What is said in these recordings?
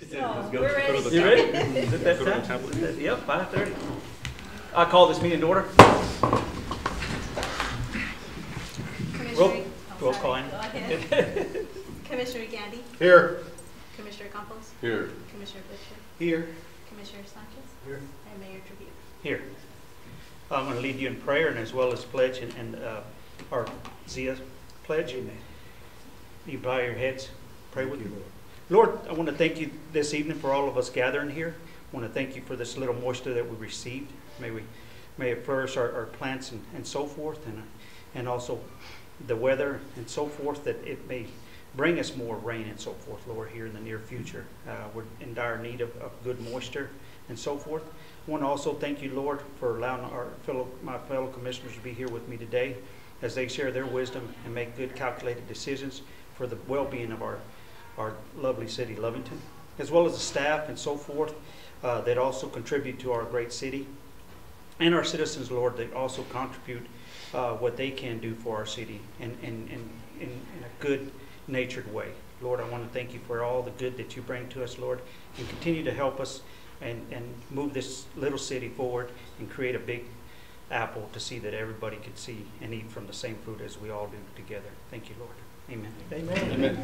So, Go we're to ready. the You ready? tablet. Is it that Go to the time? tablet. Yep, 5:30. I call this meeting to order. Commissioner, Roll sorry, call in. go ahead. Commissioner Gandy, Here. Commissioner Campos, Here. Commissioner Fisher, Here. Commissioner Sanchez, Here. and Mayor Trujillo. Here. I'm going to lead you in prayer and as well as pledge and our Zia pledge. You bow your heads, pray with you. Lord, I want to thank you this evening for all of us gathering here. I want to thank you for this little moisture that we received. May it flourish our plants and so forth, and also the weather and so forth, that it may bring us more rain and so forth, Lord, here in the near future. We're in dire need of good moisture and so forth. I want to also thank you, Lord, for allowing my fellow commissioners to be here with me today as they share their wisdom and make good calculated decisions for the well-being of our lovely city, Lovington, as well as the staff and so forth that also contribute to our great city, and our citizens, Lord, that also contribute what they can do for our city in a good-natured way. Lord, I want to thank you for all the good that you bring to us, Lord, and continue to help us and move this little city forward and create a big apple to see that everybody could see and eat from the same fruit as we all do together. Thank you, Lord. Amen. Amen. Amen.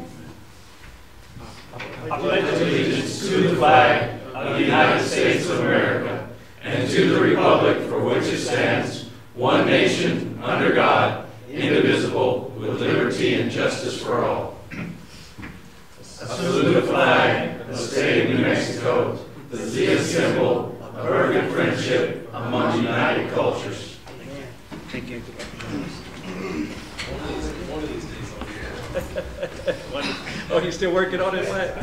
I pledge allegiance to the flag of the United States of America and to the republic for which it stands, one nation, under God, indivisible, with liberty and justice for all. I salute the flag of the state of New Mexico, the Zia symbol of perfect friendship among united cultures. Thank you. One of these days I'll be here. Oh, you're still working on it, Matt?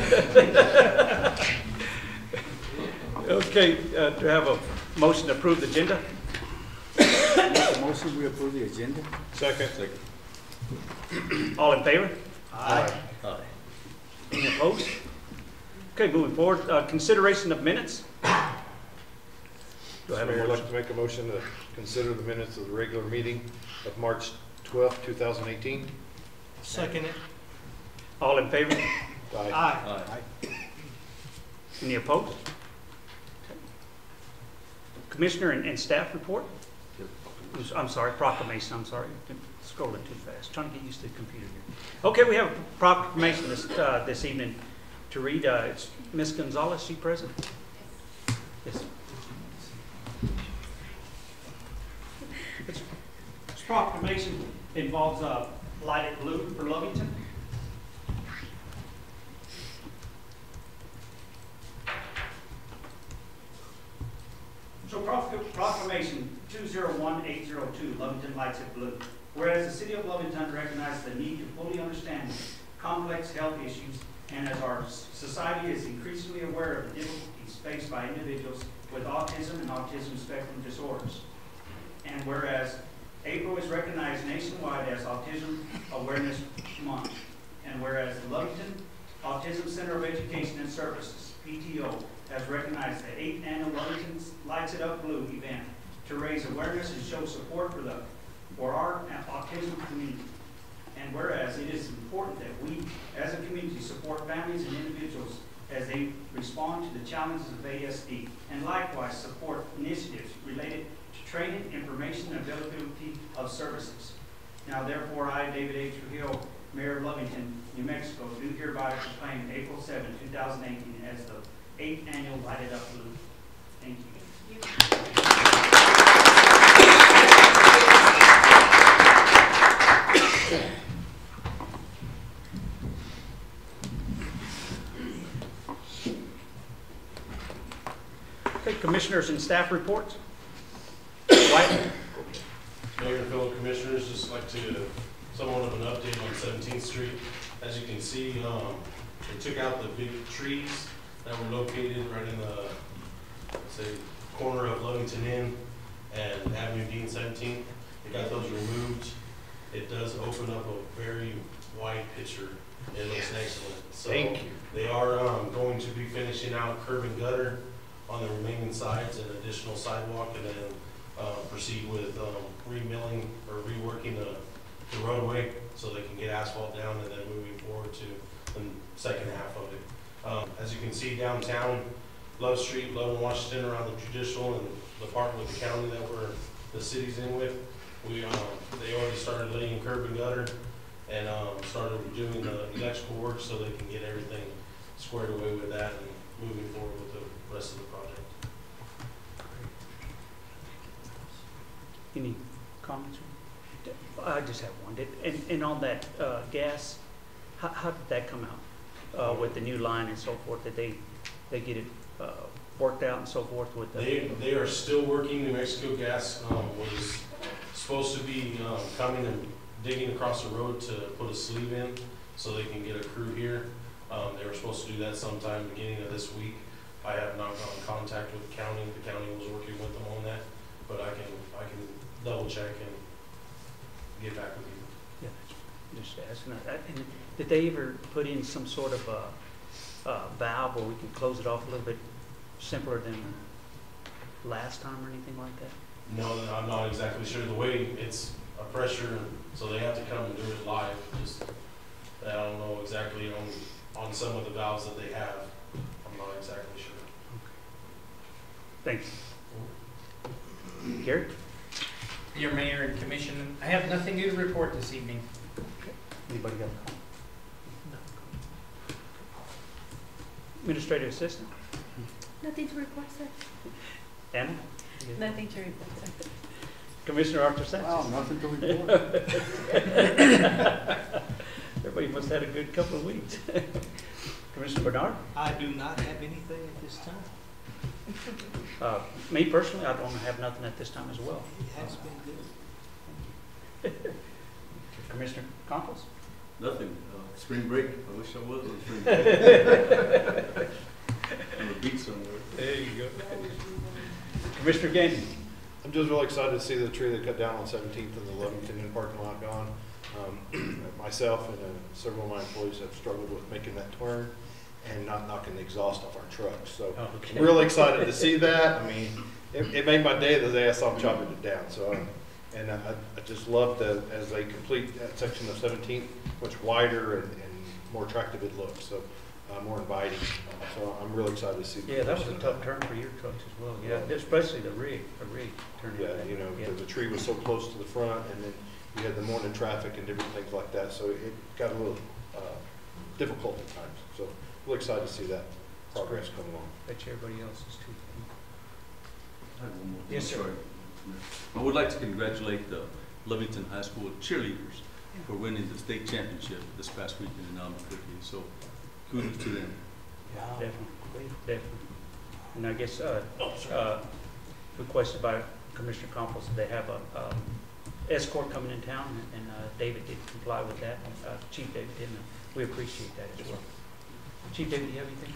Okay, to have a motion to approve the agenda? Make a motion, we approve the agenda. Second. All in favor? Aye. Any opposed? Okay, moving forward, consideration of minutes. Do I have a Mayor, I'd motion? like to make a motion to consider the minutes of the regular meeting of March 12th, 2018. Second it. All in favor? Aye. Aye. Any opposed? Okay. Commissioner and staff report? I'm sorry, proclamation, I'm sorry. Scrolling too fast, trying to get used to the computer here. Okay, we have a proclamation this evening to read. It's Ms. Gonzalez, she present? Yes. This proclamation involves lighted blue for Lovington. So proclamation 201802, Lovington Lights It Blue. Whereas the city of Lovington recognizes the need to fully understand complex health issues, and as our society is increasingly aware of the difficulties faced by individuals with autism and autism spectrum disorders. And whereas April is recognized nationwide as Autism Awareness Month. And whereas the Lovington Autism Center of Education and Services, PTO, has recognized the 8th annual Lovington Lights It Up Blue event to raise awareness and show support for our autism community. And whereas it is important that we, as a community, support families and individuals as they respond to the challenges of ASD, and likewise support initiatives related to training, information, and availability of services. Now, therefore, I, David H. Trujillo, Mayor of Lovington, New Mexico, do hereby proclaim April 7, 2018 as the 8th annual Light It Up Blue. Thank you. Okay, commissioners and staff reports. White. Mayor and fellow commissioners, just like to somewhat of an update on 17th Street. As you can see, they took out the big trees that were located right in the, say, corner of Lovington Inn and Avenue D and 17th. They got those removed. It does open up a very wide picture. It looks excellent. So Thank you. they are going to be finishing out curb and gutter on the remaining sides and additional sidewalk, and then proceed with remilling or reworking the roadway so they can get asphalt down, and then moving forward to the second half of it. As you can see downtown, Love Street, Love and Washington around the judicial and the part with the county that the city's in with, they already started laying curb and gutter and started doing the electrical work so they can get everything squared away with that and moving forward with the rest of the project. Any comments? I just have one. And on that gas, how did that come out with the new line and so forth? Did they get it worked out and so forth with the? They are still working. New Mexico Gas was supposed to be coming and digging across the road to put a sleeve in so they can get a crew here. They were supposed to do that sometime beginning of this week. I have not gotten in contact with the county. The county was working with them on that, but I can double check and get back with you. Yeah, just asking. And did they ever put in some sort of a valve where we can close it off a little bit simpler than last time or anything like that? No, I'm not exactly sure. The way it's a pressure, so they have to come and do it live. Just I don't know exactly on some of the valves that they have. I'm not exactly sure. Thanks. Gary? Your mayor and commission, I have nothing new to report this evening. Anybody got a comment? No. Administrative assistant? Nothing to report, sir. Anna? Nothing to report, sir. Commissioner Arthur Sanchez? Wow, nothing to report. Everybody must have had a good couple of weeks. Commissioner Bernard? I do not have anything at this time. Me personally, I don't have nothing at this time as well. It has been good. Commissioner Campos? Nothing. Spring break. I wish I was on spring break. On a beach somewhere. There you go. Commissioner Gaines? I'm just really excited to see the tree they cut down on 17th in the Lovington parking lot gone. Myself and several of my employees have struggled with making that turn and not knocking the exhaust off our trucks. So Okay. I'm really excited to see that. I mean, it made my day the day I saw them chopping it down. So, I just love that as they complete that section of 17th, much wider and more attractive it looks. So, more inviting. So I'm really excited to see. Yeah, that was a tough turn for your trucks as well. Yeah, especially the rig turning. Yeah, you know, because the tree was so close to the front, and then you had the morning traffic and different things like that. So it got a little difficult at times. So we're excited to see that progress come along. Bet you everybody else is too. I have one more thing. Yes, sir. Sorry. I would like to congratulate the Lovington High School cheerleaders for winning the state championship this past weekend in Albuquerque. So kudos to them. Definitely. And I guess requested by Commissioner Campos, they have a escort coming in town, and David did comply with that. Chief David did, and we appreciate that as well. Chief David, do you have anything?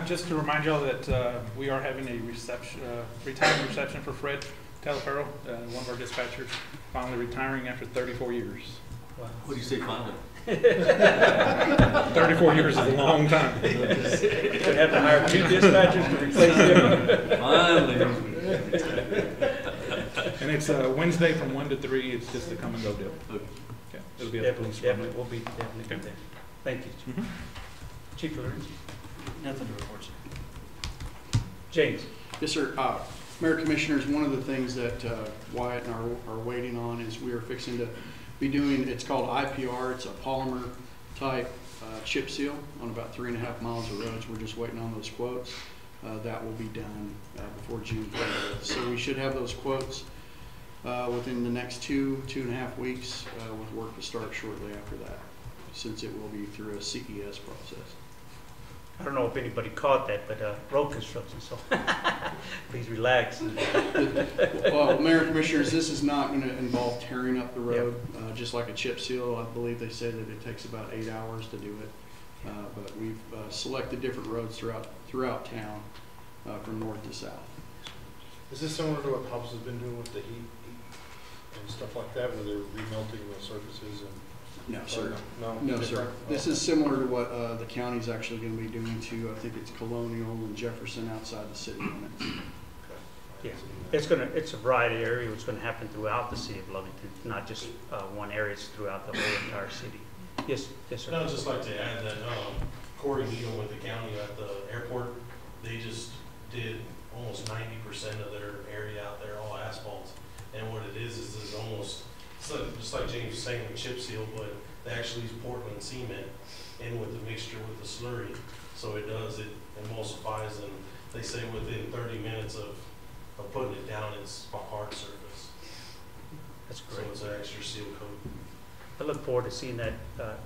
Just to remind y'all that we are having a reception, retirement reception for Fred Talafero, one of our dispatchers, finally retiring after 34 years. Wow. What do you say finally? 34 years is a long time. We'd have to hire 2 dispatchers to replace him. Finally. And it's Wednesday from 1 to 3. It's just a come and go deal. Okay. Yeah, it'll be at the police department. We'll be definitely there. Thank you. Mhm. Chief Lorenz? Nothing to report, sir. James? Yes, sir. Mayor Commissioners, one of the things that Wyatt and I are waiting on is we are fixing to be doing, it's called IPR. It's a polymer type chip seal on about 3.5 miles of roads. We're just waiting on those quotes. That will be done before June 30th. So we should have those quotes within the next 2.5 weeks with work to start shortly after that, since it will be through a CES process. I don't know if anybody caught that, but road construction, so please relax. Well, Mayor and Commissioners, this is not going to involve tearing up the road, just like a chip seal. I believe they say that it takes about 8 hours to do it. But we've selected different roads throughout town from north to south. Is this similar to what Hobbs has been doing with the heat and stuff like that, where they're remelting the surfaces and? No, sir. No, Sir. This is similar to what the county's actually going to be doing to, I think it's Colonial and Jefferson outside the city limits. Yeah, it's a variety of area. It's going to happen throughout the city of Lovington, not just one area. It's throughout the whole entire city. Yes, sir. And I'd just like to add that Corey Needham with the county at the airport, they just did almost 90% of their area out there, all asphalt. And what it is almost, it's like, just like James was saying, the chip seal, but they actually use Portland cement in with the mixture with the slurry. So it emulsifies, and they say within 30 minutes of putting it down, it's a hard surface. That's So great. it's an extra seal coat. I look forward to seeing that,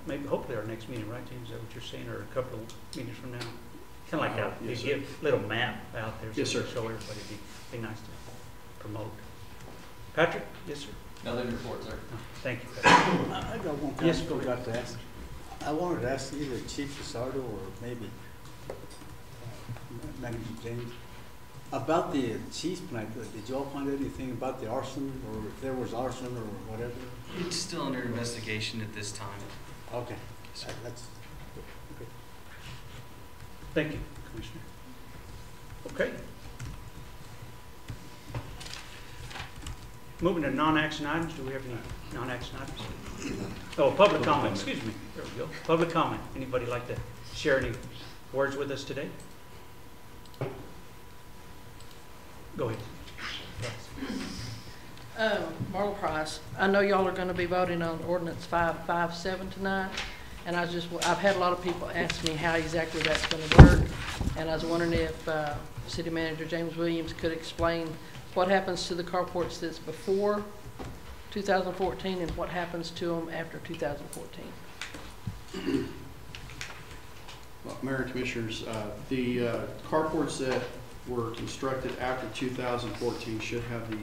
maybe hopefully our next meeting, right, James? Is that what you're saying, or a couple of meetings from now? Kind of like a Yes, sir. give little map out there. Yes, so sir. Show everybody. Be nice to promote. Patrick? Yes, sir. Nothing to report, sir. No, thank you, Patrick. I got one Yes, question I go ahead. forgot to ask. I wanted to ask either Chief Pizarro or maybe Manager James about the cheese plant. Did you all find anything about the arson, or if there was arson or whatever? It's still under investigation at this time. Okay, that's okay. Thank you, Commissioner. Okay. Moving to non-action items, do we have any non-action items? Oh, public comment, excuse me. There we go. Public comment. Anybody like to share any words with us today? Go ahead. Marla Price, I know y'all are gonna be voting on ordinance 557 tonight, and I've had a lot of people ask me how exactly that's gonna work, and I was wondering if City Manager James Williams could explain what happens to the carports that's before 2014 and what happens to them after 2014. Well, Mayor and Commissioners, the carports that were constructed after 2014 should have the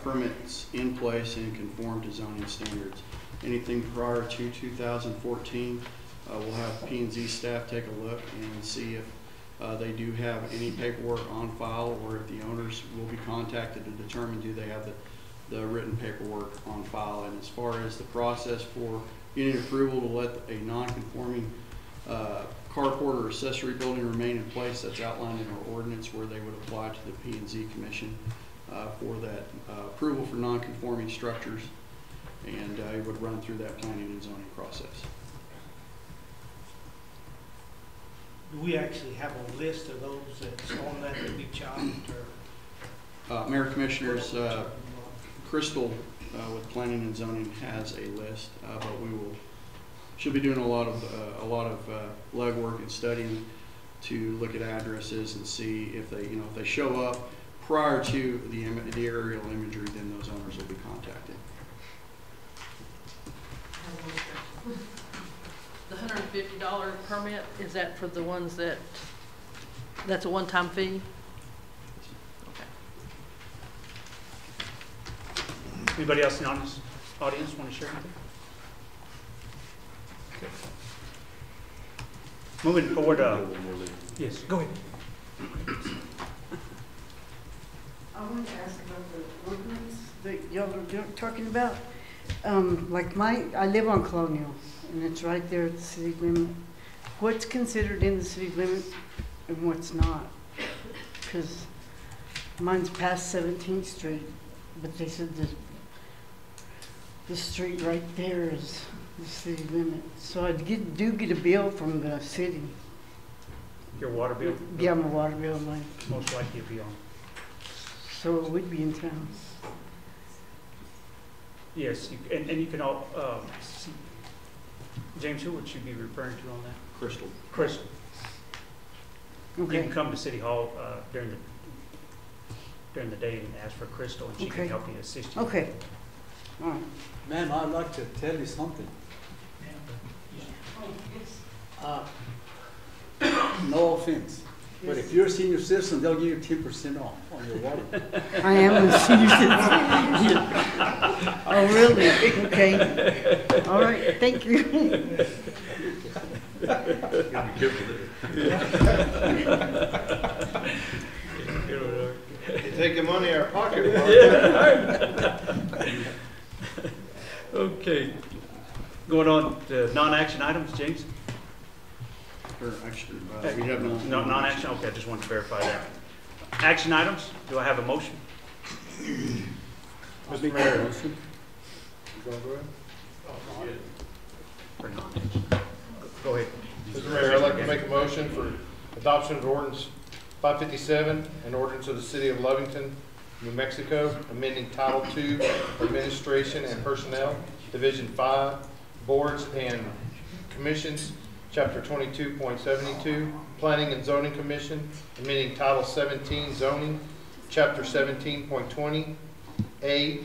permits in place and conform to zoning standards. Anything prior to 2014, we'll have P&Z staff take a look and see if they do have any paperwork on file, or if the owners will be contacted to determine do they have the written paperwork on file. And as far as the process for getting approval to let a non-conforming carport or accessory building remain in place, that's outlined in our ordinance, where they would apply to the P&Z Commission for that approval for non-conforming structures, and it would run through that planning and zoning process. Do we actually have a list of those that's on that to be chopped, or? Mayor Commissioners, Crystal with planning and zoning has a list, but she'll be doing a lot of legwork and studying to look at addresses and see if they show up prior to the aerial imagery, then those owners will be contacted. The $150 permit, is that for the ones that's a one-time fee? Anybody else in the audience want to share anything? Okay. Moving forward, yes, go ahead. I want to ask about the ordinance that y'all are talking about. Like I live on Colonial, and it's right there at the city limit. What's considered in the city limit and what's not? Because mine's past 17th Street, but they said that the street right there is the city limit. So I do get a bill from the city. Your water bill? Yeah, my water bill, mine. Most likely it'll be on. So it would be in town. Yes, and you can all, see. James, who would you be referring to on that? Crystal. Crystal. Okay. You can come to City Hall during the day and ask for Crystal, and she can help you, assist you. Okay. All right. Ma'am, I'd like to tell you something. No offense, but if you're a senior citizen, they'll give you 10% off on your water bill. I am a senior citizen. Oh, really? Okay. All right, thank you. You're taking money out of our pocket. Okay. Going on to non-action items, James? Or actually, we have no. No, non-action, okay, I just wanted to verify that. Action items, do I have a motion? Mr. Mayor. Motion. For non-action. Go ahead. Mr. Mayor, I'd like to Adoption of ordinance 557, an ordinance of the City of Lovington, New Mexico, amending Title II, Administration and Personnel, Division 5, Boards and Commissions, Chapter 22.72, Planning and Zoning Commission, amending Title 17, Zoning, Chapter 17.20, A,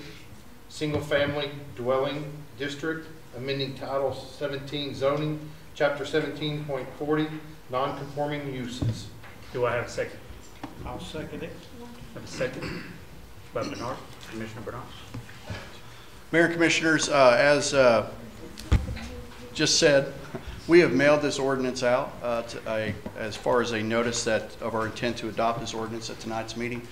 Single Family Dwelling District, amending Title 17, Zoning, Chapter 17.40, Non-Conforming Uses. Do I have a second? I'll second it. Have a second by Bernard, Commissioner Bernard. Mayor and Commissioners, as just said, we have mailed this ordinance out as far as a notice of our intent to adopt this ordinance at tonight's meeting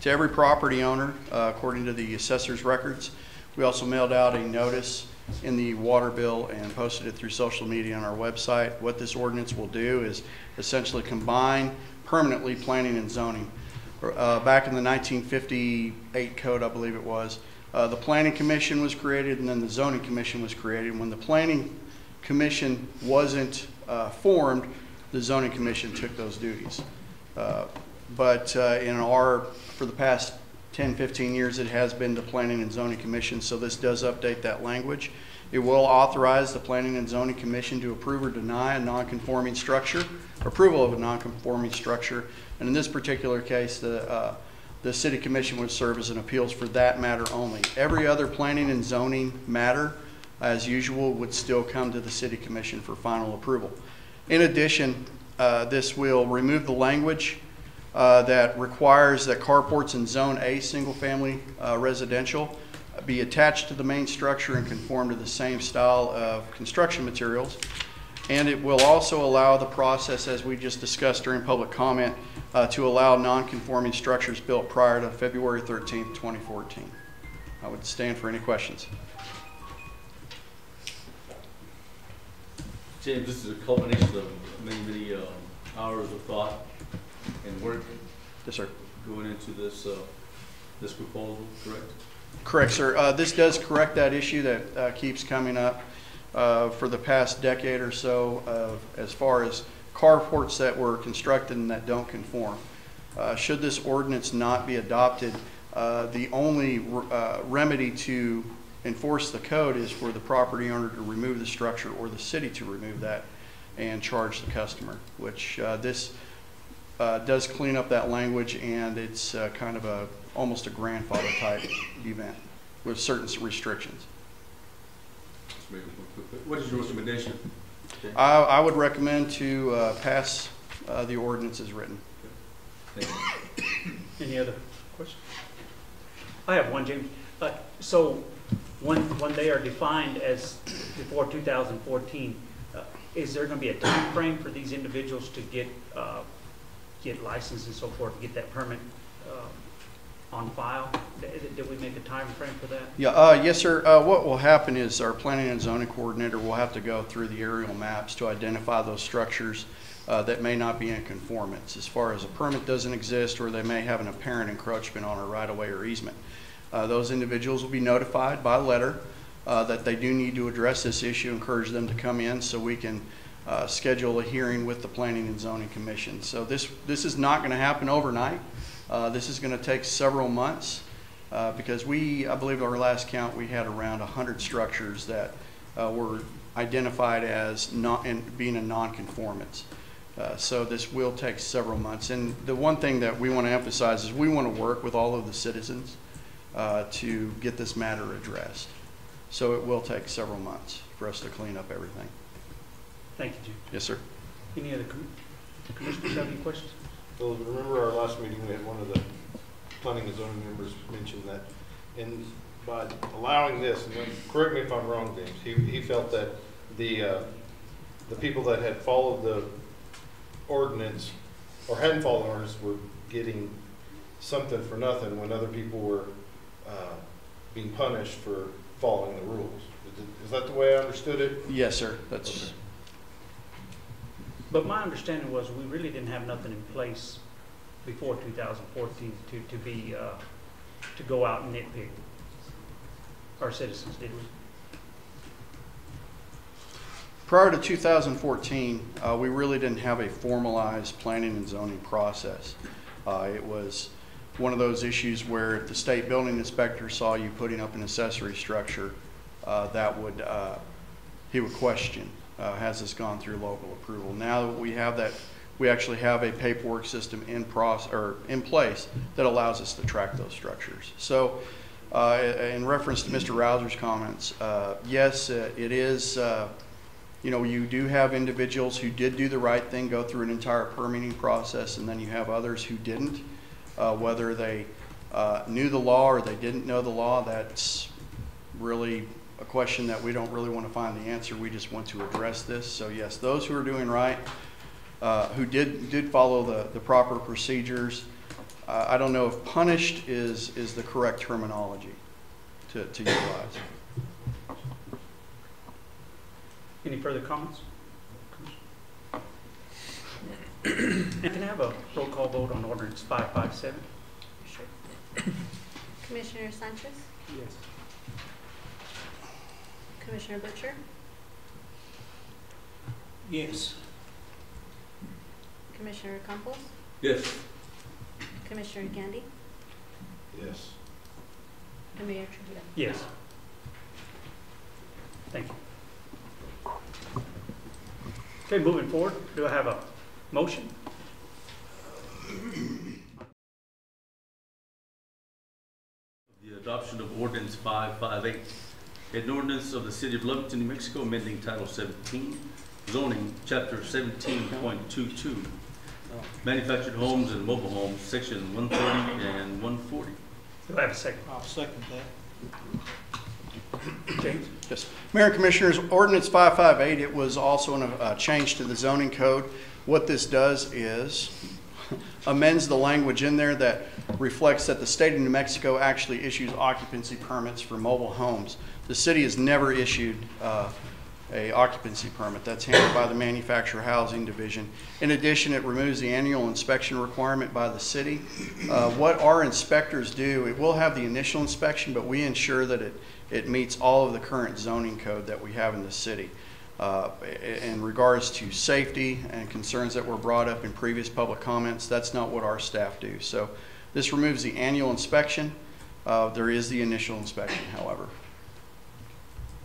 to every property owner according to the assessor's records. We also mailed out a notice in the water bill and posted it through social media on our website. What this ordinance will do is essentially combine permanently planning and zoning. Back in the 1958 code, I believe it was, the Planning Commission was created and then the Zoning Commission was created. When the Planning Commission wasn't formed, the Zoning Commission took those duties. But for the past 10, 15 years, it has been the Planning and Zoning Commission, so this does update that language. It will authorize the Planning and Zoning Commission to approve or deny a non-conforming structure, approval of a non-conforming structure, and in this particular case, the City Commission would serve as an appeals for that matter only. Every other planning and zoning matter, as usual, would still come to the City Commission for final approval. In addition, this will remove the language that requires that carports in Zone A single-family residential be attached to the main structure and conform to the same style of construction materials. And it will also allow the process, as we just discussed during public comment, to allow non-conforming structures built prior to February 13th, 2014. I would stand for any questions. James, this is a culmination of many hours of thought and work. Yes, sir. Going into this this proposal, correct? Correct, sir. This does correct that issue that keeps coming up for the past decade or so as far as carports that were constructed and that don't conform. Should this ordinance not be adopted, the only remedy to enforce the code is for the property owner to remove the structure or the city to remove that and charge the customer, which this does clean up that language, and it's kind of almost a grandfather type event with certain restrictions. What is your recommendation? Okay. I would recommend to pass the ordinance as written. Okay. Thank you. Any other questions? I have one, James. So when they are defined as before 2014, is there going to be a time frame for these individuals to get licensed and so forth, get that permit on file? Did we make a time frame for that? Yeah, yes, sir. What will happen is our planning and zoning coordinator will have to go through the aerial maps to identify those structures that may not be in conformance as far as a permit doesn't exist or they may have an apparent encroachment on a right-of-way or easement. Those individuals will be notified by letter that they do need to address this issue, encourage them to come in so we can schedule a hearing with the Planning and Zoning Commission. So this is not going to happen overnight. This is going to take several months because I believe our last count, we had around 100 structures that were identified as being a non-conformance. So this will take several months. And the one thing that we want to emphasize is we want to work with all of the citizens to get this matter addressed. So it will take several months for us to clean up everything. Thank you, Jim. Yes, sir. Any other commissioners have any questions? Well, remember our last meeting, we had one of the planning and zoning members mention that by allowing this, and correct me if I'm wrong, James, he felt that the people that had followed the ordinance or hadn't followed the ordinance were getting something for nothing when other people were being punished for following the rules. Is that the way I understood it? Yes, sir. That's okay. But my understanding was we really didn't have nothing in place before 2014 to go out and nitpick our citizens, did we? prior to 2014, we really didn't have a formalized planning and zoning process. It was one of those issues where if the state building inspector saw you putting up an accessory structure, he would question, has this gone through local approval? Now that we have that, we actually have a paperwork system in place that allows us to track those structures. So in reference to Mr. Rouser's comments, yes, it is, you do have individuals who did do the right thing, go through an entire permitting process, and then you have others who didn't. Whether they knew the law or they didn't know the law, that's really a question that we don't really want to find the answer. We just want to address this. So yes, those who are doing right, who did follow the proper procedures, I don't know if punished is the correct terminology to utilize. Any further comments? And can I have a roll call vote on ordinance 557? Sure. Commissioner Sanchez? Yes. Commissioner Butcher? Yes. Commissioner Campos? Yes. Commissioner Gandy? Yes. And Mayor Trujillo? Yes. Thank you. Okay, moving forward, do I have a motion? The adoption of ordinance 558, an ordinance of the City of Lovington, New Mexico, amending Title 17, zoning, Chapter 17.22, manufactured homes and mobile homes, Section 130 and 140. Do I have a second? I'll second that. James? Yes. Mayor and Commissioners, Ordinance 558, it was also a change to the zoning code. What this does is amends the language in there that reflects that the state of New Mexico actually issues occupancy permits for mobile homes. The city has never issued a occupancy permit. That's handled by the Manufactured Housing Division. In addition, it removes the annual inspection requirement by the city. What our inspectors do, it will have the initial inspection, but we ensure that it meets all of the current zoning code that we have in the city. In regards to safety and concerns that were brought up in previous public comments, that's not what our staff do. So this removes the annual inspection. There is the initial inspection, however.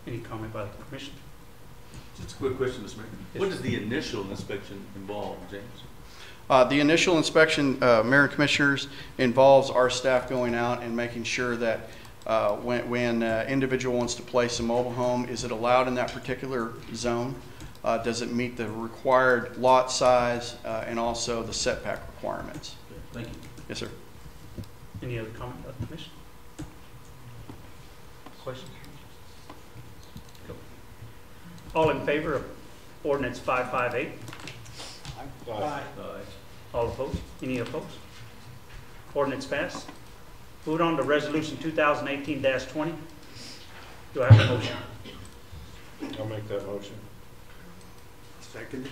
Any comment by the commission? Just a quick question, Mr. Mayor. What does the initial inspection involve, James? The initial inspection, Mayor and Commissioners, involves our staff going out and making sure that when individual wants to place a mobile home, is it allowed in that particular zone? Does it meet the required lot size and also the setback requirements? Thank you. Yes, sir. Any other comment by the commission? Questions? Go. All in favor of ordinance 558? Aye. All opposed? Any opposed? Ordinance passed. Move on to resolution 2018-20. Do I have a motion? I'll make that motion. Second.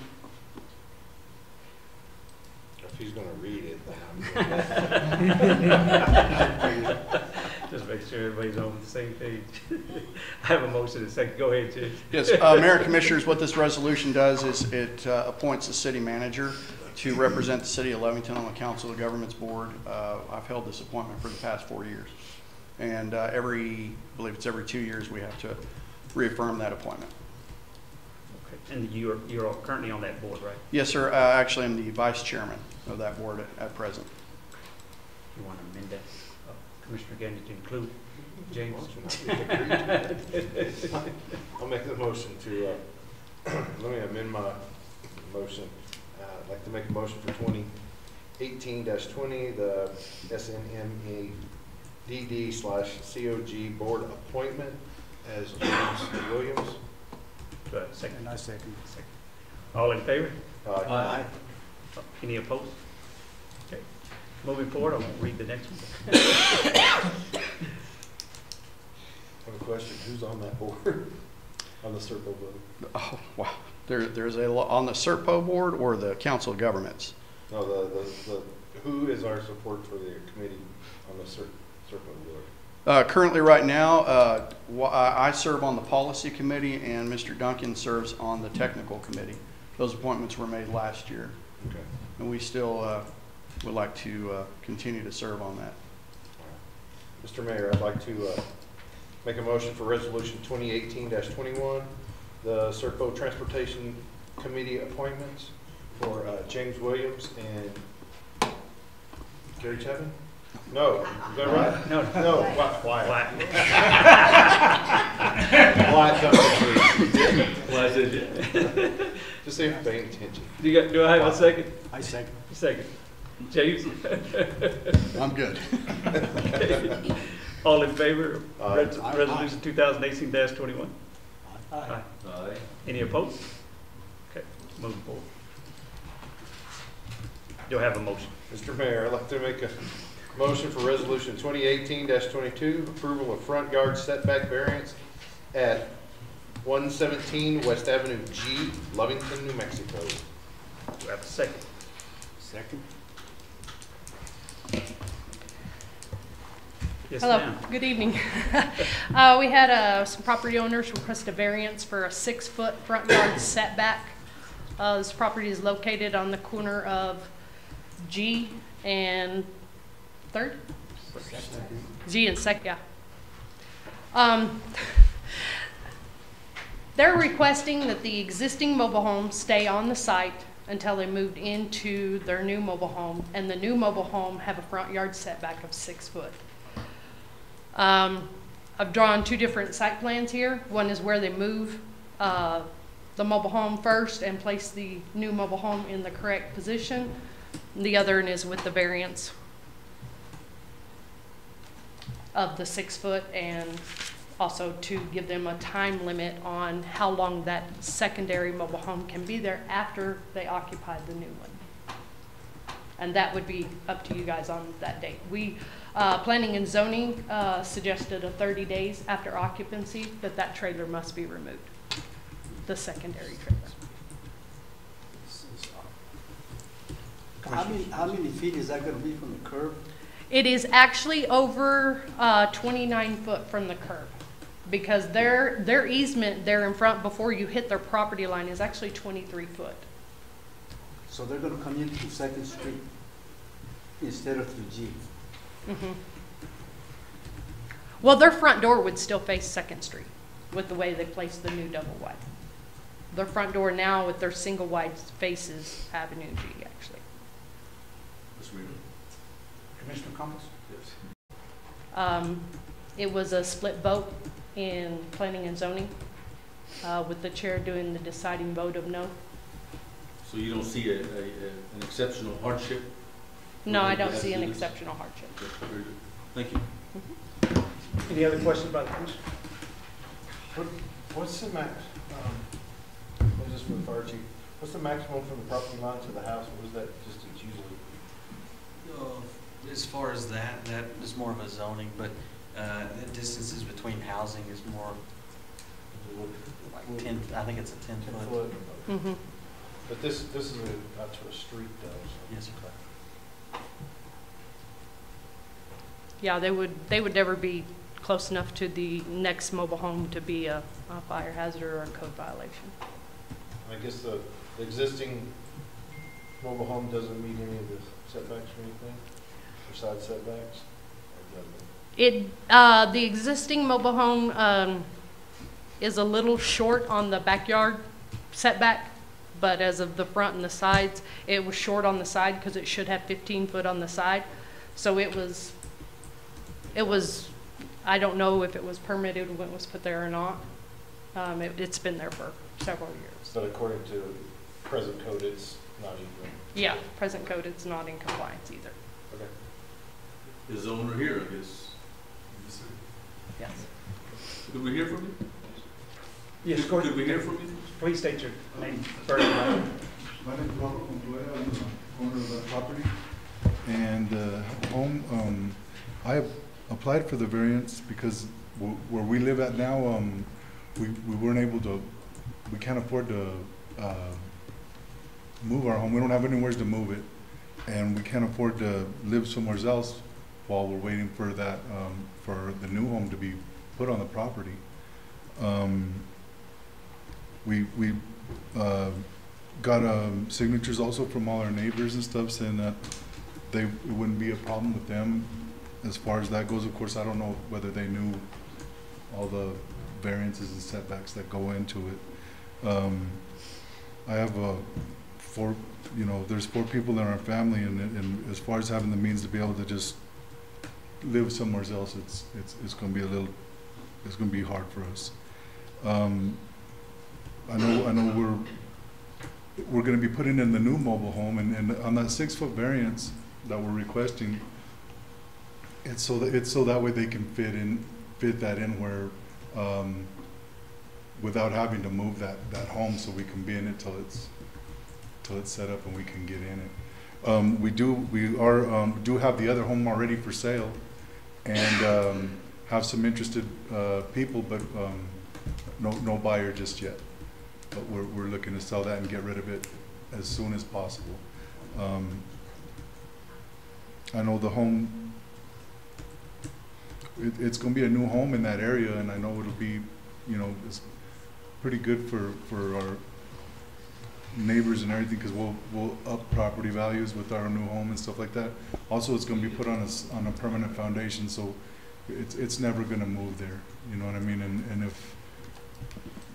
If he's gonna read it, then Just make sure everybody's on the same page. I have a motion and a second. Go ahead, Jim. Yes, Mayor and Commissioners, what this resolution does is it appoints the city manager to represent the City of Lovington on the Council of Governments Board. I've held this appointment for the past 4 years. And I believe it's every 2 years we have to reaffirm that appointment. Okay. And you're currently on that board, right? Yes, sir. Actually, I'm the vice chairman of that board at present. You want to amend that, Commissioner Gandy, to include James? I'll make the motion to, let me amend my motion. I'd like to make a motion for 2018-20, the SNMEDD/COG board appointment as James Williams. Do I have a second? And I second. All in favor? Aye. Any opposed? Okay. Moving forward, I won't read the next one. I have a question. Who's on that board? On the Serpo board? Oh, wow. There's on the SERPO board or the Council of Governments? No, who is our support for the committee on the Serpo board? Currently, right now, I serve on the policy committee, and Mr. Duncan serves on the technical committee. Those appointments were made last year, Okay. and we still would like to continue to serve on that. Mr. Mayor, I'd like to make a motion for Resolution 2018-21, the Serco Transportation Committee appointments for James Williams and Gary Chapman? No, is that right? No. No, Wyatt. Wyatt. Wyatt Duncan, please. Why is it? Just so you're paying attention. Do I have a second? I second. Second. James? I'm good. Okay. All in favor of Aye. Resolution 2018-21? Aye. Aye. Aye. Any opposed? Okay, moving forward. Do I have a motion? Mr. Mayor, I'd like to make a motion for Resolution 2018-22, approval of front yard setback variance at 117 West Avenue G, Lovington, New Mexico. Do I have a second? Second. Yes, Hello, ma'am. good evening. We had some property owners request a variance for a 6-foot front yard setback. This property is located on the corner of G and 3rd? G and 2nd, yeah. They're requesting that the existing mobile home stay on the site until they moved into their new mobile home, and the new mobile home have a front yard setback of 6 foot. I've drawn 2 different site plans here. One is where they move the mobile home first and place the new mobile home in the correct position. The other one is with the variance of the 6 foot, and also to give them a time limit on how long that secondary mobile home can be there after they occupy the new one. And that would be up to you guys on that date. We, planning and zoning suggested a 30 days after occupancy that trailer must be removed, the secondary trailer. How many feet is that gonna be from the curb? It is actually over 29 foot from the curb, because their easement there in front before you hit their property line is actually 23 foot. So they're gonna come in through 2nd Street instead of through G? Mm-hmm. Well, their front door would still face 2nd Street with the way they placed the new double wide. Their front door now with their single wide faces Avenue G, actually. Commissioner Campos? Yes. It was a split vote in planning and zoning, with the chair doing the deciding vote of no. So you don't see an exceptional hardship? No, I don't see an exceptional hardship. Okay, very good. Thank you. Any other questions by the commission? What's the max, what is this for the fire chief? What's the maximum from the property line to the house? What is that, just it's usually? As far as that is more of a zoning, but the distances between housing is more like 10, I think it's a 10 foot. Mm-hmm. But this is out to a street though, so. Yes, sir. Yeah, they would never be close enough to the next mobile home to be a fire hazard or a code violation. I guess the existing mobile home doesn't meet any of the setbacks or anything, or side setbacks? The existing mobile home is a little short on the backyard setback, but as of the front and the sides, it was short on the side because it should have 15 foot on the side. So it was, I don't know if it was permitted when it was put there or not. It's been there for several years. But according to present code, it's not even. Yeah, present code, it's not in compliance either. Okay. Is the owner here, I guess? Yes. Could we hear from you? Yes, go ahead. Could we hear from you? Please state your name. First and last. My name is Robert Montoya. I'm the owner of that property. And home, I have applied for the variance because where we live at now, we weren't able to, we can't afford to move our home. We don't have anywhere to move it, and we can't afford to live somewhere else while we're waiting for that, for the new home to be put on the property. We got signatures also from all our neighbors and stuff saying that it wouldn't be a problem with them as far as that goes. Of course, I don't know whether they knew all the variances and setbacks that go into it. I have there's 4 people in our family, and as far as having the means to be able to just live somewhere else, it's going to be hard for us. I know we're going to be putting in the new mobile home, and on that 6-foot variance that we're requesting, it's so that way they can fit that in where, without having to move that home, so we can be in it till it's set up and we can get in it. We do have the other home already for sale, and have some interested people, but no buyer just yet. But we're looking to sell that and get rid of it as soon as possible. I know the home, it's going to be a new home in that area, and I know it'll be, it's pretty good for our neighbors and everything, because we'll up property values with our new home and stuff like that. Also, it's going to be put on a permanent foundation, so it's never going to move there. You know what I mean?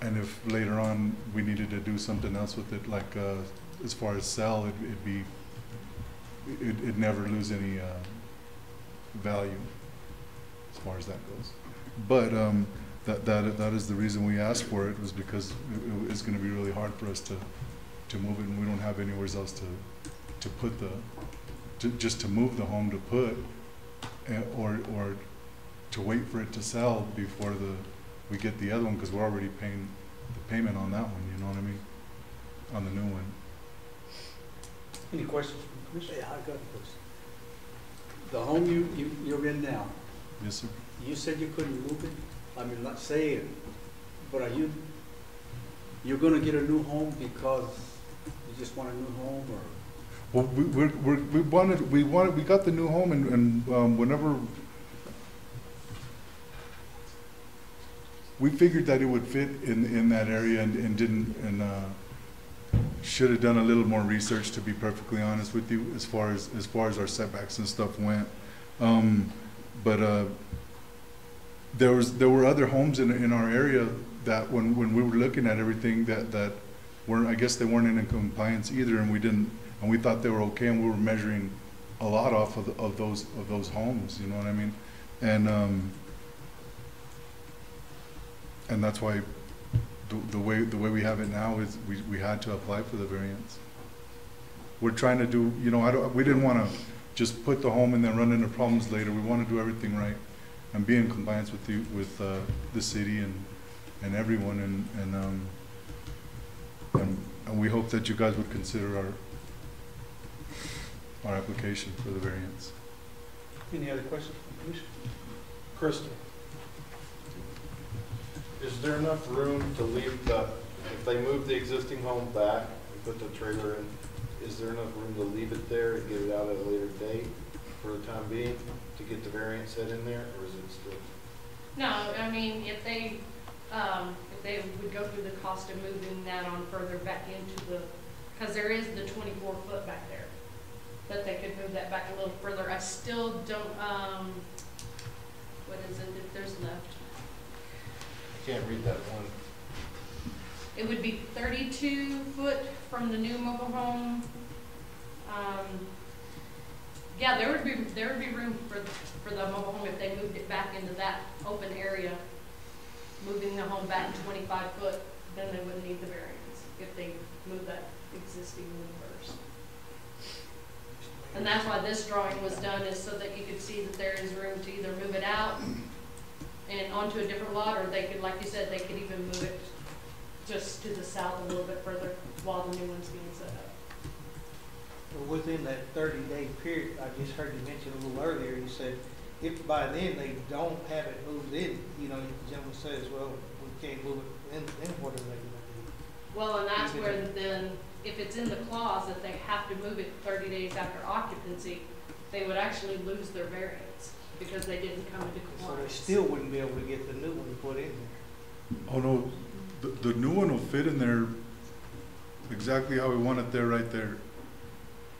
And if later on we needed to do something else with it, like as far as sell, it'd never lose any value as far as that goes. But that is the reason we asked for it, was because it's going to be really hard for us to move it, and we don't have anywhere else to put just to move the home to put, or to wait for it to sell before we get the other one, because we're already paying the payment on that one, you know what I mean, on the new one. Any questions from the commission? Yeah, I got a question. The home you're in now. Yes, sir. You said you couldn't move it. I mean, not saying, but you're going to get a new home because you just want a new home, or? Well, we got the new home, and whenever we figured that it would fit in that area, and didn't, and should have done a little more research, to be perfectly honest with you, as far as our setbacks and stuff went. But there were other homes in our area that when we were looking at everything that weren't, I guess they weren't in compliance either, and we thought they were okay, and we were measuring a lot off of those homes, you know what I mean? And that's why the way we have it now is we had to apply for the variance. We're trying to do, we didn't want to just put the home and then run into problems later. We want to do everything right and be in compliance with the city and everyone, and we hope that you guys would consider our application for the variance. Any other questions from the commission? Crystal, is there enough room to leave if they move the existing home back and put the trailer in, is there enough room to leave it there and get it out at a later date for the time being to get the variance set in there, or is it still? No, I mean, if they would go through the cost of moving that on further back into because there is the 24-foot back there, that they could move that back a little further. I still don't, what is it, if there's left? I can't read that one. It would be 32 foot from the new mobile home. Yeah, there would be room for the mobile home if they moved it back into that open area. Moving the home back 25 foot, then they wouldn't need the variance if they move that existing one first. And that's why this drawing was done, is so that you could see that there is room to either move it out and onto a different lot, or they could, like you said, they could even move it just to the south a little bit further while the new one's being set up. Well, within that 30-day period, I just heard you mention a little earlier, you said if by then they don't have it moved in, the gentleman says, well, we can't move it in, then what are they going to do? Well, and that's where then, if it's in the clause that they have to move it 30 days after occupancy, they would actually lose their variance. because they didn't come into So they compliance. still wouldn't be able to get the new one put in there. Oh, no, the new one will fit in there exactly how we want it there, right there.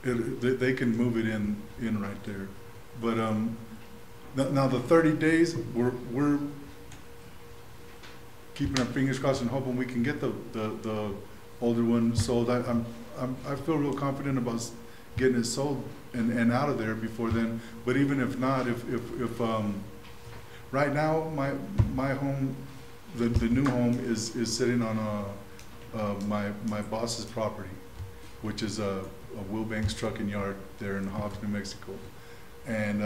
They can move it in right there. But, now the 30 days, we're keeping our fingers crossed and hoping we can get the older one sold. I feel real confident about getting it sold and out of there before then. But even if not, if right now my home, the new home is sitting on my boss's property, which is a Wilbanks Trucking Yard there in Hobbs, New Mexico. And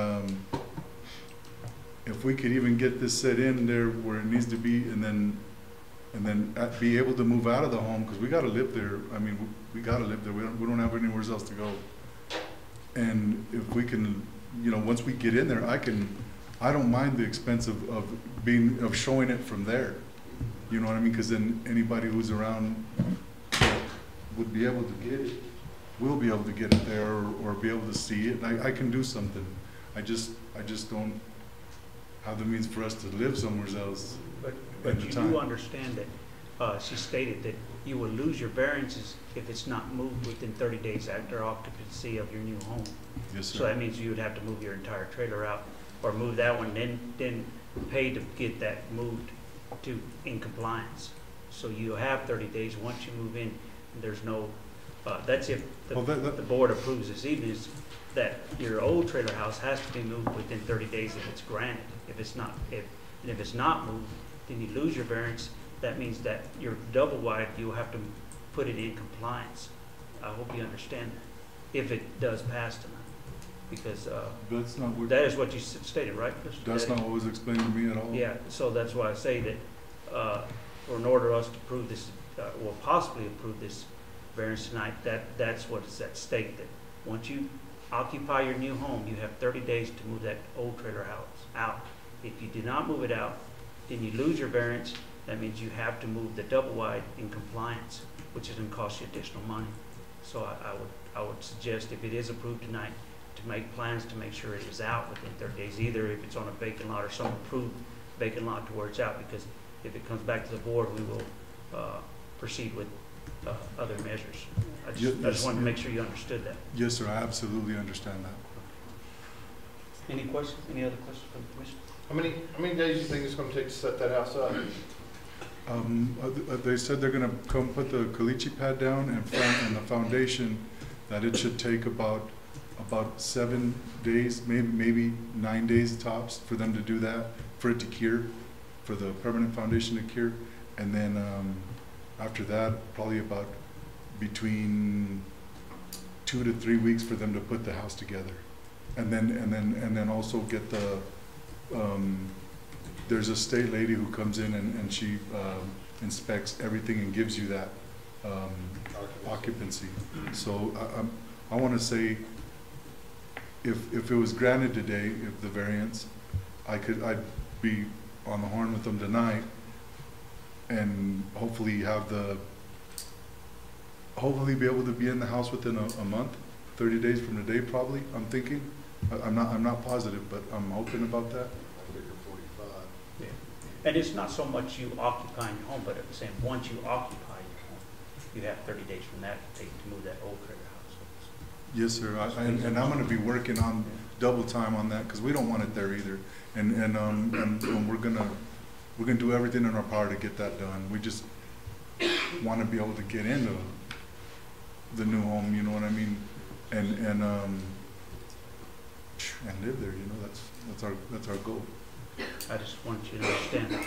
if we could even get this set in there where it needs to be, and then be able to move out of the home, because we got to live there. I mean, we got to live there. We don't have anywhere else to go. And if we can, you know, once we get in there, I don't mind the expense of showing it from there. You know what I mean? Because then anybody who's around would be able to get it. We'll be able to get it there, or be able to see it. And I can do something. I just don't have the means for us to live somewhere else. But you do understand that she stated that you will lose your variances if it's not moved within 30 days after occupancy of your new home. Yes, sir. So that means you would have to move your entire trailer out, or move that one, then pay to get that moved in compliance. So you have 30 days. Once you move in, there's no, that's if the board approves this evening, is that your old trailer house has to be moved within 30 days if it's granted. If it's not moved, then you lose your variance. That means that your double wide, you'll have to put it in compliance. I hope you understand that, if it does pass tonight. Because that's not what, that is what you stated, right, Mr. That's Daddy? not what was explained to me at all. Yeah, so that's why I say that in order for us to approve this, or possibly approve this variance tonight, that's what is at stake. That once you occupy your new home, you have 30 days to move that old trailer house out. If you do not move it out, then you lose your variance. That means you have to move the double wide in compliance, which is going to cost you additional money. So I would suggest, if it is approved tonight, to make plans to make sure it is out within 30 days, either if it's on a vacant lot or some approved vacant lot to where it's out, because if it comes back to the board, we will proceed with other measures. I just wanted to make sure you understood that. Yes, sir, I absolutely understand that. Any questions? Any other questions from the commission? How many days do you think it's going to take to set that house up? They said they're going to come put the caliche pad down and the foundation, that it should take about 7 days, maybe 9 days tops for them to do that, for it to cure, for the permanent foundation to cure. And then after that, probably about between 2 to 3 weeks for them to put the house together. And then also get the, there's a state lady who comes in and she inspects everything and gives you that occupancy. So I want to say, if it was granted today, if the variance, I'd be on the horn with them tonight, and hopefully be able to be in the house within a month, 30 days from today probably, I'm thinking. I'm not positive, but I'm hoping about that. I figure 45. Yeah. And it's not so much you occupying your home, but at the same, once you occupy your home, you have 30 days from that to move that old trailer house. Yes, sir. And I'm going to be working on double time on that, because we don't want it there either. And we're gonna do everything in our power to get that done. We just want to be able to get into the new home. You know what I mean? And live there. You know, that's our goal. I just want you to understand that.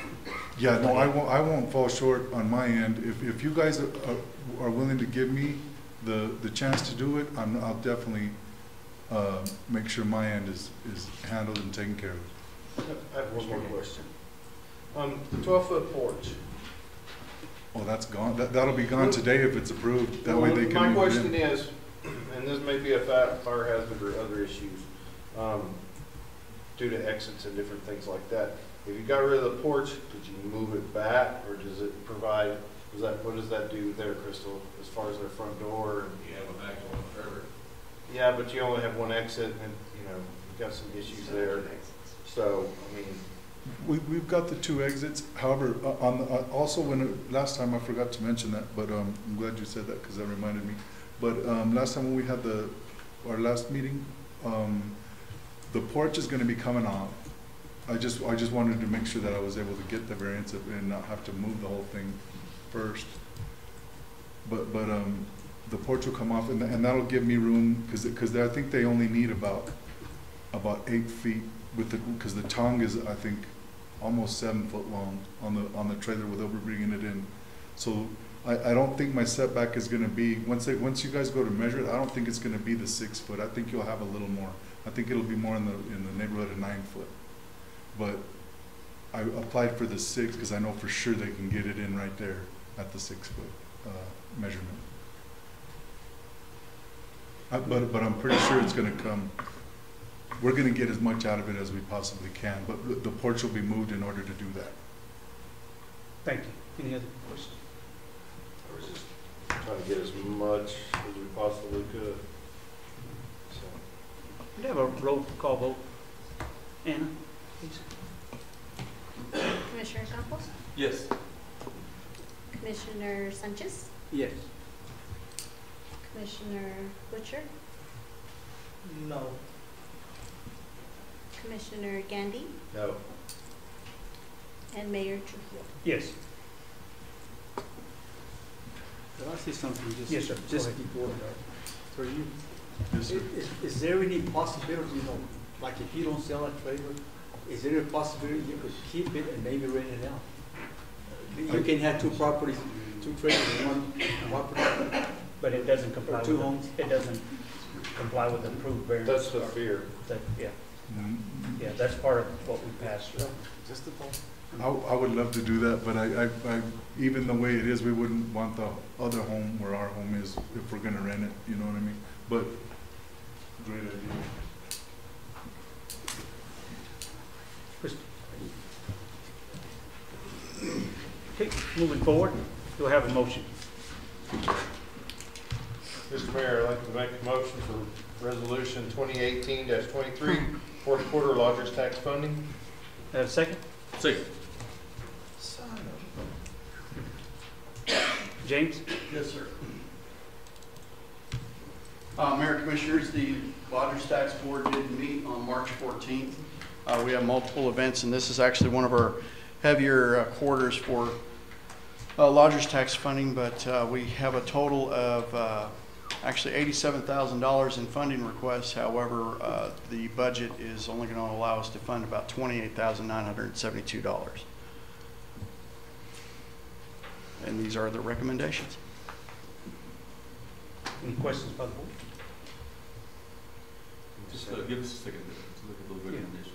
Yeah, no, I won't fall short on my end. If you guys are willing to give me the chance to do it, I'll definitely make sure my end is handled and taken care of. I have one more question. The 12-foot porch. Oh, that's gone. That'll be gone today if it's approved. That way they can. My question is, and this may be a fire hazard or other issues, due to exits and different things like that. If you got rid of the porch, did you move it back, or does it provide? What does that do there, Crystal, as far as their front door? You have a back one forever. Yeah, but you only have one exit, and you know you've got some issues there. So, I mean, We've got the 2 exits. However, also last time I forgot to mention that, but I'm glad you said that because that reminded me. But last time when we had our last meeting, the porch is going to be coming off. I just wanted to make sure that I was able to get the variance and not have to move the whole thing first. But the porch will come off, and that'll give me room because I think they only need about 8 feet because the tongue is, I think, almost 7 foot long on the trailer where they'll be bringing it in. So I don't think my setback is going to be, once you guys go to measure it, I don't think it's going to be the 6 foot. I think you'll have a little more. I think it'll be more in the neighborhood of 9 foot. But I applied for the 6 because I know for sure they can get it in right there at the 6 foot measurement. But I'm pretty sure it's going to come. We're going to get as much out of it as we possibly can, but the porch will be moved in order to do that. Thank you. Any other questions? I was just trying to get as much as we possibly could. So. We have a roll call vote. Anna, please. Commissioner Campos? Yes. Commissioner Sanchez? Yes. Commissioner Butcher? No. Commissioner Gandy? No. And Mayor Trujillo? Yes. Can I say something just? Yes, sir. Just Go ahead. before that, for you. Yes, sir. Is there any possibility, like if you don't sell a trailer, is there a possibility you could keep it and maybe rent it out? You can have 2 properties, 2 trailers in 1 property. But it doesn't comply Or 2 with homes. It doesn't comply with the approved variance. That's the fear. Yeah. Yeah, that's part of what we passed through. Just a thought. I would love to do that, but I even the way it is, we wouldn't want the other home where our home is if we're going to rent it. You know what I mean? But great idea. Okay, moving forward, do I have a motion? Mr. Mayor, I'd like to make a motion for resolution 2018-23, fourth quarter lodgers tax funding. Have a second? Second. James? Yes, sir. Mayor Commissioners, the Lodgers Tax Board did meet on March 14th. We have multiple events, and this is actually one of our heavier quarters for Lodgers tax funding, but we have a total of actually $87,000 in funding requests. However, the budget is only going to allow us to fund about $28,972. And these are the recommendations. Any questions by the board? Just give us a second to look at those recommendations.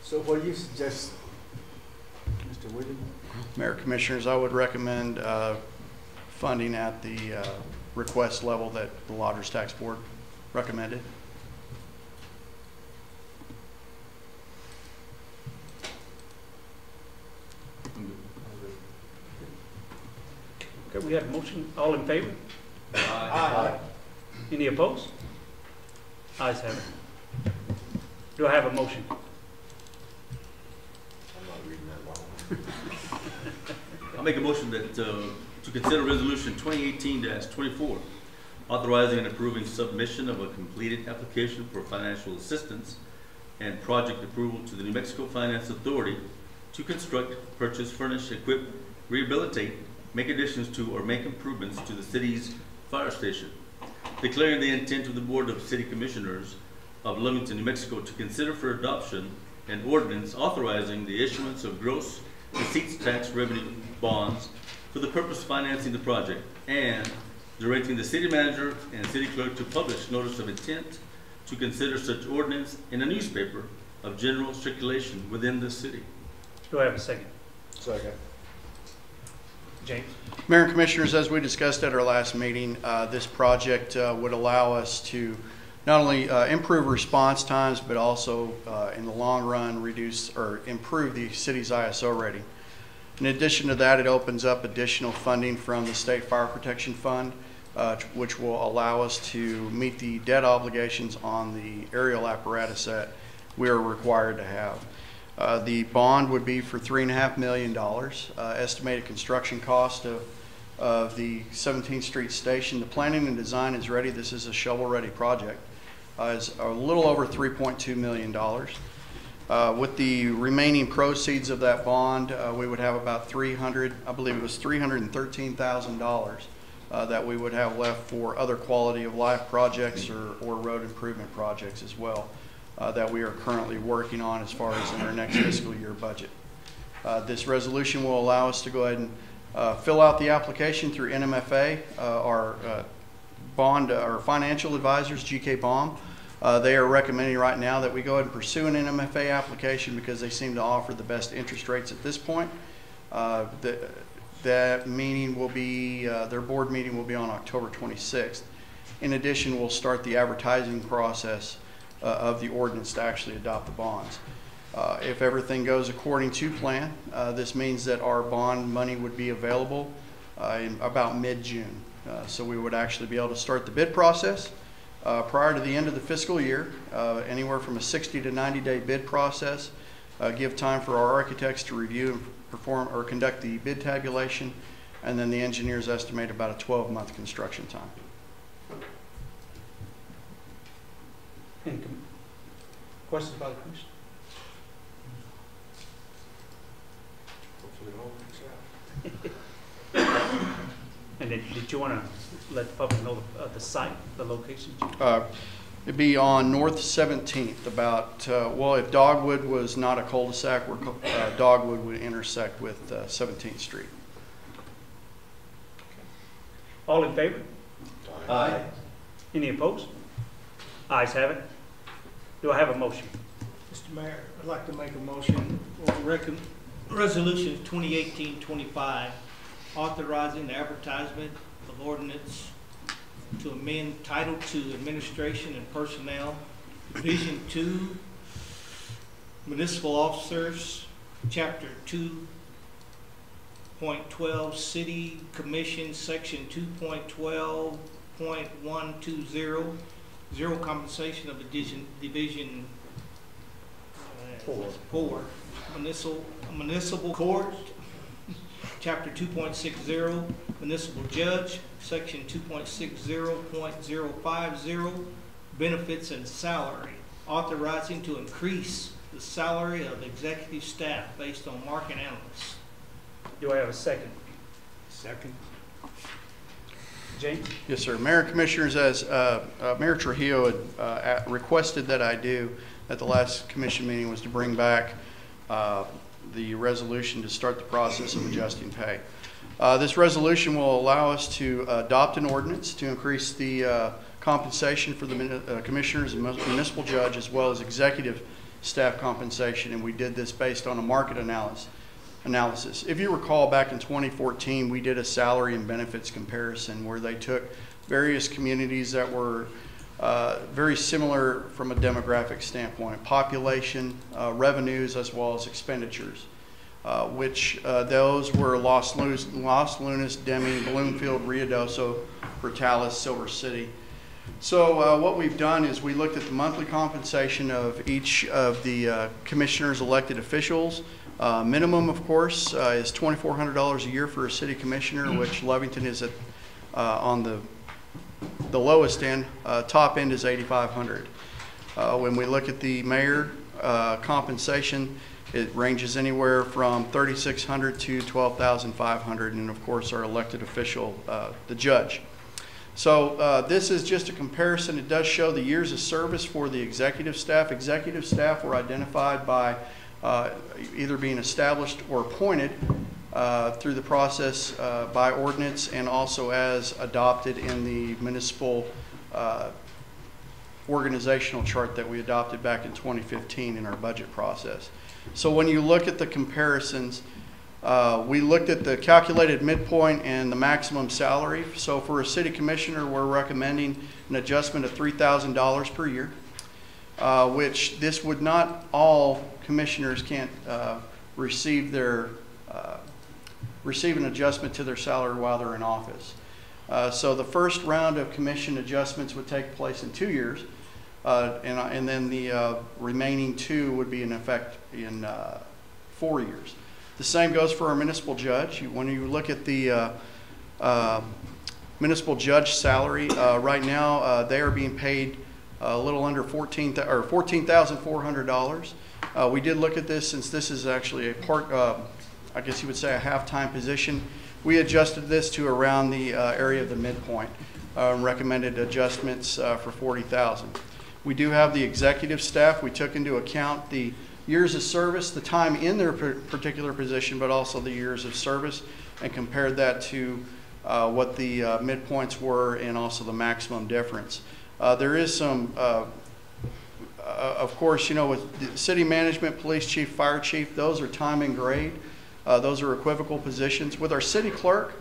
So what do you suggest, Mr. Williams? Mayor Commissioners, I would recommend funding at the request level that the Lodgers Tax Board recommended. Okay, we have a motion. All in favor? Aye. Any opposed? Ayes have it. Do I have a motion? I'm not reading that long. I'll make a motion that to consider resolution 2018-24, authorizing and approving submission of a completed application for financial assistance and project approval to the New Mexico Finance Authority to construct, purchase, furnish, equip, rehabilitate, make additions to, or make improvements to the city's fire station, declaring the intent of the Board of City Commissioners of Lovington, New Mexico to consider for adoption an ordinance authorizing the issuance of gross receipts tax revenue bonds for the purpose of financing the project, and directing the city manager and city clerk to publish notice of intent to consider such ordinance in a newspaper of general circulation within the city. Do I have a second? Second. James? Mayor and Commissioners, as we discussed at our last meeting, this project would allow us to not only improve response times, but also in the long run reduce or improve the city's ISO rating. In addition to that, it opens up additional funding from the State Fire Protection Fund, which will allow us to meet the debt obligations on the aerial apparatus that we are required to have. The bond would be for $3.5 million. Estimated construction cost of the 17th Street station. The planning and design is ready. This is a shovel-ready project. It's a little over $3.2 million. With the remaining proceeds of that bond, we would have about $313,000 that we would have left for other quality of life projects or road improvement projects as well that we are currently working on as far as in our next fiscal year budget. This resolution will allow us to go ahead and fill out the application through NMFA, our financial advisors, GK Baum. They are recommending right now that we go ahead and pursue an NMFA application because they seem to offer the best interest rates at this point. That meeting will be, their board meeting will be on October 26th. In addition, we'll start the advertising process of the ordinance to actually adopt the bonds. If everything goes according to plan, this means that our bond money would be available in about mid-June. So we would actually be able to start the bid process prior to the end of the fiscal year, anywhere from a 60 to 90-day bid process, give time for our architects to review and perform or conduct the bid tabulation, and then the engineers estimate about a 12-month construction time. Any questions about the commission? And then, did you want to let the public know the site, the location? It'd be on North 17th, about, well, if Dogwood was not a cul-de-sac, Dogwood would intersect with 17th Street. All in favor? Aye. Any opposed? Ayes have it. Do I have a motion? Mr. Mayor, I'd like to make a motion on Resolution 2018-25, authorizing the advertisement of ordinance to amend Title II Administration and Personnel, Division 2, Municipal Officers, Chapter 2.12, City Commission, Section 2.12.120, zero compensation of Division 4, Municipal Court, Chapter 2.60, Municipal Judge, Section 2.60.050, Benefits and Salary, authorizing to increase the salary of executive staff based on market analysis. Do I have a second? Second. James? Yes, sir. Mayor and Commissioners, as Mayor Trujillo had requested that I do at the last commission meeting, was to bring back the resolution to start the process of adjusting pay. This resolution will allow us to adopt an ordinance to increase the compensation for the commissioners and municipal judge, as well as executive staff compensation, and we did this based on a market analysis. If you recall, back in 2014, we did a salary and benefits comparison where they took various communities that were very similar from a demographic standpoint, population, revenues, as well as expenditures, which those were Los Lunas, Deming, Bloomfield, Ruidoso, Portales, Silver City. So what we've done is we looked at the monthly compensation of each of the commissioners' elected officials. Minimum, of course, is $2,400 a year for a city commissioner, which Lovington is at on the lowest end. Top end is $8,500. When we look at the mayor compensation, it ranges anywhere from $3,600 to $12,500, and of course our elected official, the judge. So this is just a comparison. It does show the years of service for the executive staff. Executive staff were identified by either being established or appointed through the process by ordinance, and also as adopted in the municipal organizational chart that we adopted back in 2015 in our budget process. So when you look at the comparisons, We looked at the calculated midpoint and the maximum salary. So for a city commissioner, we're recommending an adjustment of $3,000 per year, which this would not, all commissioners can't receive an adjustment to their salary while they're in office. So the first round of commission adjustments would take place in 2 years, and then the remaining 2 would be in effect in 4 years. The same goes for our municipal judge. When you look at the municipal judge salary, right now they are being paid a little under $14,400. We did look at this, since this is actually a part, I guess you would say a half-time position. We adjusted this to around the area of the midpoint, recommended adjustments for $40,000. We do have the executive staff. We took into account the years of service, the time in their particular position, but also the years of service, and compared that to what the midpoints were and also the maximum difference. There is some, of course, you know, with the city management, police chief, fire chief, those are time and grade. Those are equivocal positions. With our city clerk,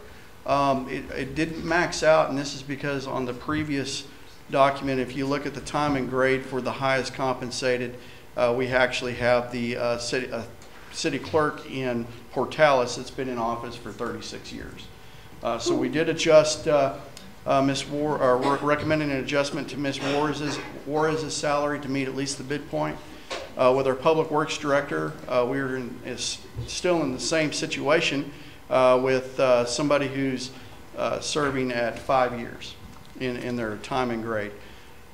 it didn't max out, and this is because on the previous document, if you look at the time and grade for the highest compensated, we actually have the city clerk in Portales that's been in office for 36 years. So we did adjust recommending an adjustment to Ms. Juarez's salary to meet at least the midpoint. With our public works director, we're still in the same situation with somebody who's serving at 5 years in their time and grade.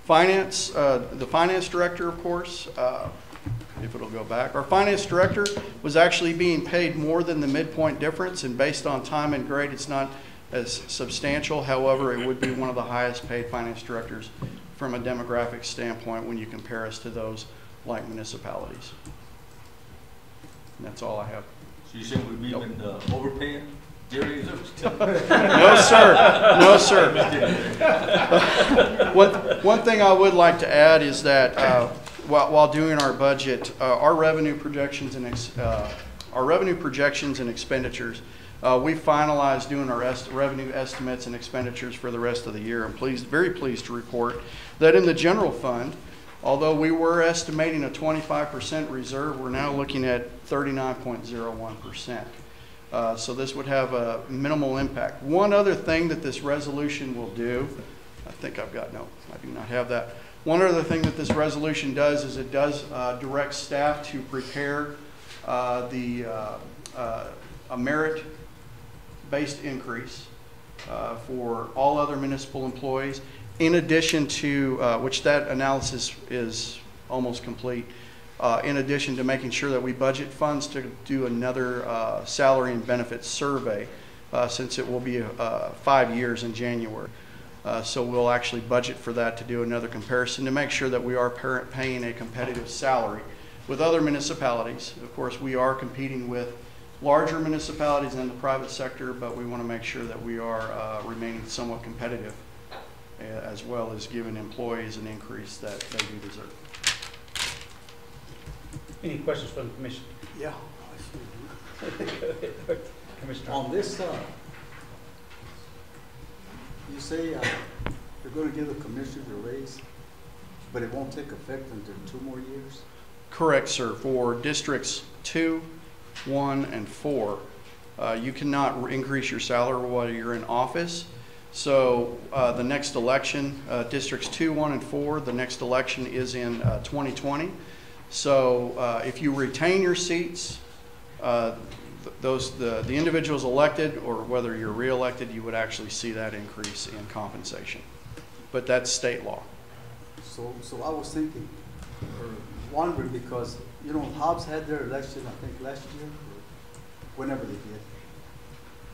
Finance, the finance director, of course, if it'll go back, our finance director was actually being paid more than the midpoint difference, and based on time and grade, it's not as substantial. However, it would be one of the highest paid finance directors from a demographic standpoint when you compare us to those like municipalities. And that's all I have. So you're saying we've been overpaying? Jerry, no, sir. No, sir. One thing I would like to add is that while doing our budget, our revenue projections and expenditures, we finalized doing our revenue estimates and expenditures for the rest of the year. I'm very pleased to report that in the general fund, although we were estimating a 25% reserve, we're now looking at 39.01%. So this would have a minimal impact. One other thing that this resolution will do, I think I've got, no, I do not have that. One other thing that this resolution does is it does direct staff to prepare a merit-based increase for all other municipal employees, in addition to, which that analysis is almost complete, in addition to making sure that we budget funds to do another salary and benefits survey, since it will be 5 years in January. So we'll actually budget for that to do another comparison to make sure that we are paying a competitive salary with other municipalities. Of course, we are competing with larger municipalities in the private sector, but we want to make sure that we are remaining somewhat competitive, as well as giving employees an increase that they do deserve. Any questions from the commission? Yeah. Commissioner. On this, you say you're going to give the commissioners a raise, but it won't take effect until 2 more years? Correct, sir. For districts 2, 1, and 4, you cannot increase your salary while you're in office. So the next election, districts 2, 1, and 4, the next election is in 2020. So if you retain your seats, the individuals elected, or whether you're re-elected, you would actually see that increase in compensation. But that's state law. So I was thinking, or wondering, because, you know, Hobbs had their election, I think, last year, or whenever they did.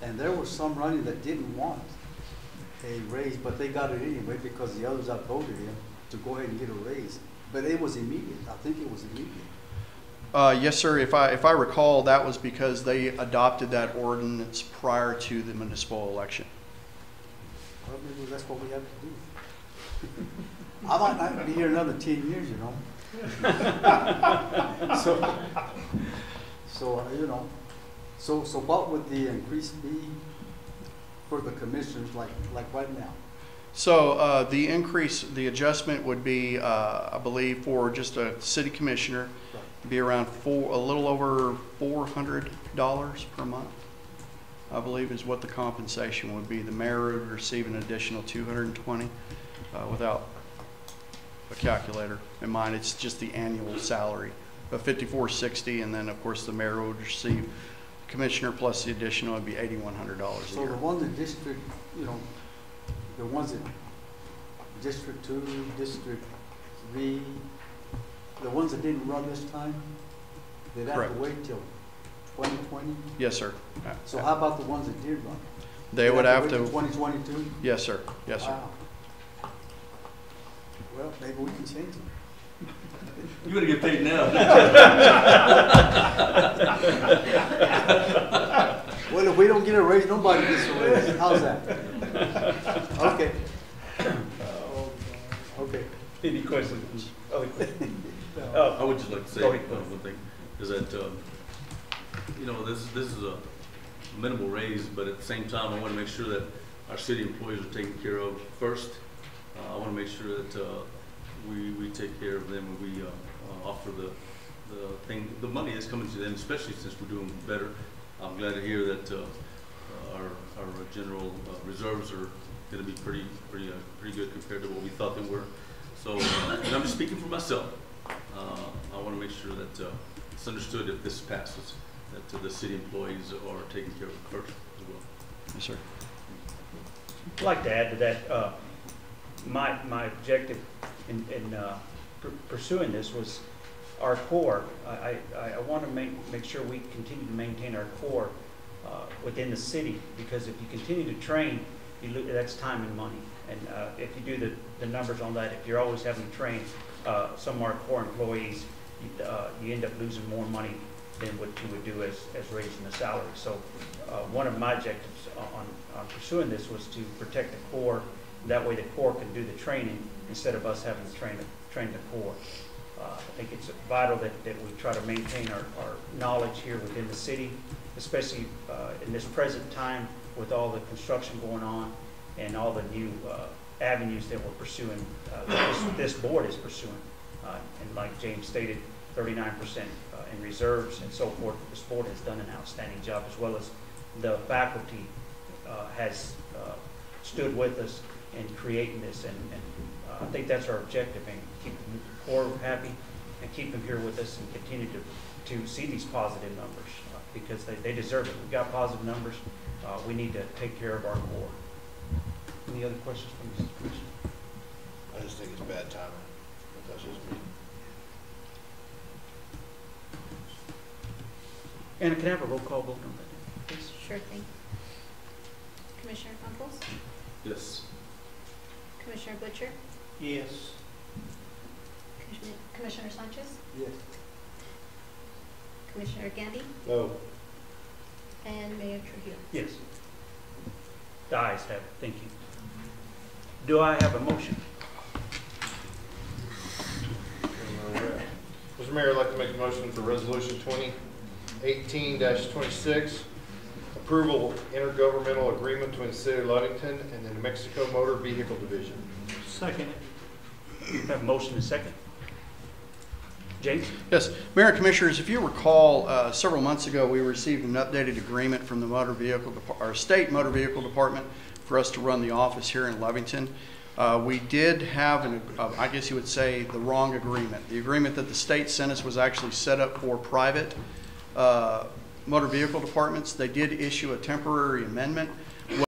And there were some running that didn't want a raise, but they got it anyway because the others outvoted him to go ahead and get a raise. But it was immediate. I think it was immediate. Yes, sir. If I recall, that was because they adopted that ordinance prior to the municipal election. Well, maybe that's what we have to do. I might not be here another 10 years, you know. so you know, So what would the increase be for the commissioners, like right now? So the increase, the adjustment would be, I believe, for just a city commissioner, be around a little over $400 per month, I believe, is what the compensation would be. The mayor would receive an additional $220 without a calculator in mind. It's just the annual salary of $54.60, and then of course the mayor would receive commissioner plus the additional would be $8,100 a year. So the ones in District, the ones in District 2, District 3, the ones that didn't run this time, they'd have Correct. to wait till 2020? Yes, sir. So how about the ones that did run? They would have wait to. till 2022? Yes, sir. Yes, sir. Wow. Well, maybe we can change it. You better get paid now. Well, if we don't get a raise, nobody gets a raise. How's that? Okay. Okay. Any questions? Other questions? I would just like to say Go ahead. one thing, is that, this is a minimal raise, but at the same time, I want to make sure that our city employees are taken care of first. I want to make sure that we take care of them when we offer the money that's coming to them, especially since we're doing better. I'm glad to hear that our general reserves are going to be pretty good compared to what we thought they were. So, and I'm just speaking for myself. I want to make sure that it's understood if this passes, that the city employees are taken care of first as well. Yes, sir. I'd like to add to that, my objective in pursuing this was our core. I want to make sure we continue to maintain our core within the city, because if you continue to train, that's time and money. And if you do the numbers on that, if you're always having to train some of our core employees, you end up losing more money than what you would do as raising the salary. So one of my objectives on pursuing this was to protect the core. That way the core can do the training instead of us having to train the core. I think it's vital that we try to maintain our knowledge here within the city, especially in this present time with all the construction going on and all the new avenues that we're pursuing, this board is pursuing. And like James stated, 39% in reserves and so forth. This board has done an outstanding job, as well as the faculty has stood with us in creating this. And I think that's our objective, and keep the core happy and keep them here with us and continue to see these positive numbers because they deserve it. We've got positive numbers. We need to take care of our core. Any other questions from the commission? I just think it's bad timing, but that's just me. Anna, can I have a roll call vote on that, please? Sure thing. Commissioner Campos? Yes. Commissioner Butcher? Yes. Commissioner Sanchez? Yes. Commissioner Gandy? No. And Mayor Trujillo? Yes. The ayes have it. Thank you. Do I have a motion? Mr. Mayor, I'd like to make a motion for resolution 2018-26, approval intergovernmental agreement between the City of Lovington and the New Mexico Motor Vehicle Division. Second. Have a motion and second. James? Yes, Mayor and Commissioners, if you recall, several months ago, we received an updated agreement from the our state motor vehicle department for us to run the office here in Lovington. We did have, I guess you would say, the wrong agreement. The agreement that the state sent us was actually set up for private motor vehicle departments. They did issue a temporary amendment